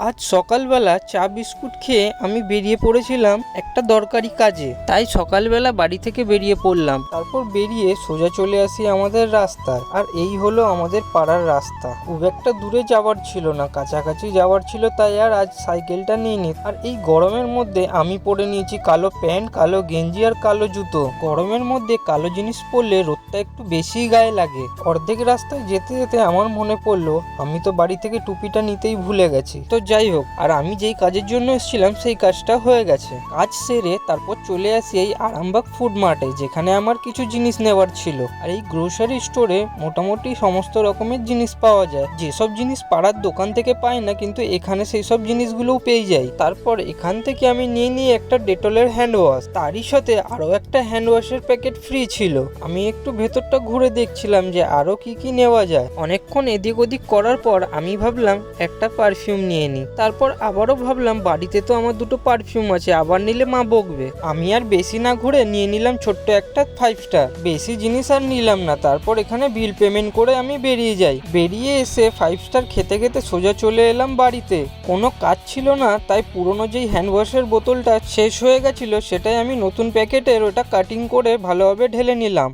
আজ সকালবেলা চা বিস্কুট খেয়ে আমি বেরিয়ে পড়েছিলাম একটা দরকারি কাজে। তাই সকালবেলা বাড়ি থেকে বেরিয়ে পড়লাম। তারপর বেরিয়ে সোজা চলে আসি আমাদের রাস্তায়। আর এই হলো আমাদের পাড়ার রাস্তা। খুব একটা দূরে যাওয়ার ছিল না, কাছাকাছি যাওয়ার ছিল, তাই আর আজ সাইকেলটা নিয়ে নি। আর এই গরমের মধ্যে আমি পরে নিয়েছি কালো প্যান্ট, কালো গেঞ্জি আর কালো জুতো। গরমের মধ্যে কালো জিনিস পরলে রোদটা একটু বেশি গায়ে লাগে। অর্ধেক রাস্তায় যেতে যেতে আমার মনে পড়লো আমি তো বাড়ি থেকে টুপিটা নিতেই ভুলে গেছি। তো যাই হোক, আর আমি যেই কাজের জন্য এসেছিলাম সেই কাজটা হয়ে গেছে। কাজ সেরে তারপর চলে আসি এই আরামবাগ ফুড মার্টে, যেখানে আমার কিছু জিনিস নেওয়ার ছিল। আর এই গ্রোসারি স্টোরে মোটামুটি সমস্ত রকমের জিনিস পাওয়া যায়। যেসব জিনিস পাড়ার দোকান থেকে পাই না, কিন্তু এখানে সেই সব জিনিসগুলোও পেয়ে যাই। তারপর এখান থেকে আমি নিয়ে একটা ডেটলের হ্যান্ড ওয়াশ, তারই সাথে আরো একটা হ্যান্ড ওয়াশের প্যাকেট ফ্রি ছিল। আমি একটু ভেতরটা ঘুরে দেখছিলাম যে আরো কি কি নেওয়া যায়। অনেকক্ষণ এদিক ওদিক করার পর আমি ভাবলাম একটা পারফিউম নিয়ে নিই। তারপর আবারও ভাবলাম বাড়িতে তো আমার দুটো পারফিউম আছে, আবার নিলে মা বকবে। আমি আর বেশি না ঘুরে নিয়ে নিলাম ছোট্ট একটা 5 স্টার। বেশি জিনিস আর নিলাম না। তারপর এখানে বিল পেমেন্ট করে আমি বেরিয়ে যাই। বেরিয়ে এসে 5 স্টার খেতে খেতে সোজা চলে এলাম বাড়িতে। কোনো কাজ ছিল না, তাই পুরনো যেই হ্যান্ড ওয়াশের বোতলটা শেষ হয়ে গেছিল, সেটাই আমি নতুন প্যাকেটের ওটা কাটিং করে ভালোভাবে ঢেলে নিলাম।